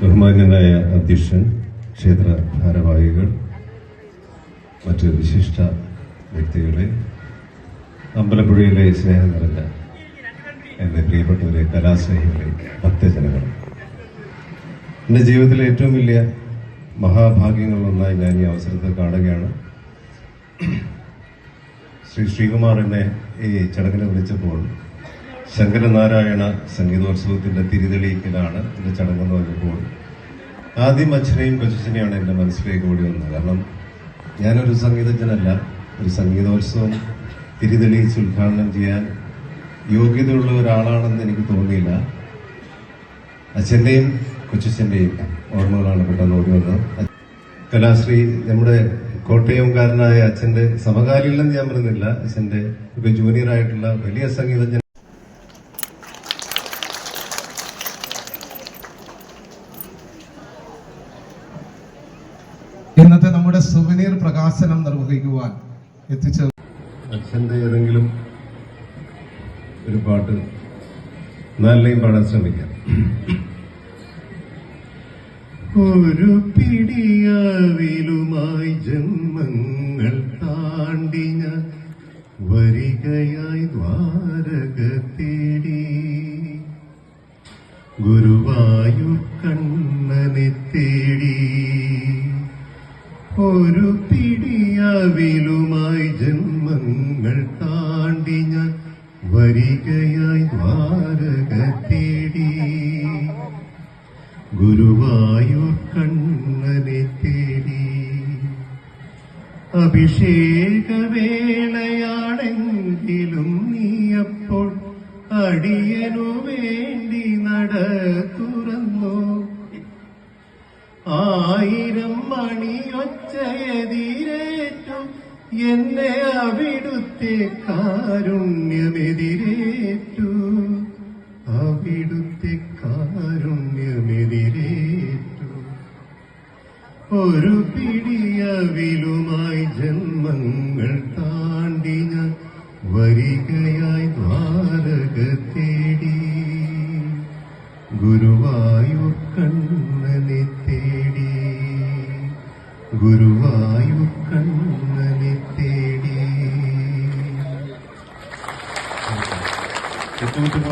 ബഹുമാന്യനായ അധ്യക്ഷൻ, ക്ഷേത്ര ഭാരവാഹികൾ, മറ്റ് വിശിഷ്ട വ്യക്തികളെ, അമ്പലപ്പുഴയിലെ സ്നേഹം നിറഞ്ഞ എൻ്റെ പ്രിയപ്പെട്ടവരെ, കലാസ്നേഹികളെ, ഭക്തജനങ്ങൾ, എൻ്റെ ജീവിതത്തിലെ ഏറ്റവും വലിയ മഹാഭാഗ്യങ്ങളിലൊന്നായി ഞാൻ ഈ അവസരത്തിൽ കാണുകയാണ്. ശ്രീകുമാർ എന്നെ ഈ ചടങ്ങിനെ വിളിച്ചപ്പോൾ ശങ്കരനാരായണ സംഗീതോത്സവത്തിന്റെ തിരിതെളിയിക്കലാണ് എൻ്റെ ചടങ്ങെന്ന് പറഞ്ഞപ്പോൾ ആദ്യം അച്ഛനെയും കൊച്ചനെയാണ് എൻ്റെ മനസ്സിലേക്ക് ഓടി വന്നത്. കാരണം ഞാനൊരു സംഗീതജ്ഞനല്ല, ഒരു സംഗീതോത്സവം തിരിതെളിയിച്ച് ഉദ്ഘാടനം ചെയ്യാൻ യോഗ്യതയുള്ള ഒരാളാണെന്ന് എനിക്ക് തോന്നിയില്ല. അച്ഛൻ്റെയും കൊച്ചച്ഛൻ്റെയും ഓർമ്മകളാണ് പെട്ടെന്ന് ഓടി വന്നത്. കലാശ്രീ നമ്മുടെ കോട്ടയംകാരനായ അച്ഛന്റെ സമകാലിലെന്ന് ഞാൻ പറയുന്നില്ല, അച്ഛന്റെ ഒക്കെ ജൂനിയർ ആയിട്ടുള്ള വലിയ സംഗീതജ്ഞൻ. ഇന്നത്തെ നമ്മുടെ സുവനീർ പ്രകാശനം നിർവഹിക്കുവാൻ എത്തിച്ചേർന്നു. അച്ഛന്റെ ഏതെങ്കിലും ഒരു പാട്ട് നല്ലയും പാടാൻ ശ്രമിക്കാം. ഒരു പിടിയാവിലുമായി ജന്മങ്ങൾ താണ്ടി ഞാൻ വരികയായി ദ്വാരക തേടി, ഗുരുവായൂർ കണ്ണനെ തേടി. ഒരു പിടിയാവിലുമായി ജന്മങ്ങൾ താണ്ടി ഞാൻ വരികയായി ദ്വാരക തേടി, ഗുരുവായൂർ കണ്ണനെ തേടി. അഭിഷേകവേളയാണെങ്കിലും നീയപ്പോൾ അടിയനു വേണ്ടി നട തുറന്നു. 1000 മണിയൊച്ചയെതിരേറ്റു എന്നെ അവിടുത്തെ കാരുണ്യമെതിരേറ്റു, അവിടുത്തെ കാരുണ്യമെതിരേറ്റു. ഒരു പിടിയവിലുമായി ജന്മങ്ങൾ താണ്ടി ഞാൻ വരികയായി ദ്വാരക തേടി, ഗുരുവായൂർ കണ്ണനെ തേടി, ഗുരുവായൂർ കണ്ണനെ തേടി. ക്ഷമിക്കുക.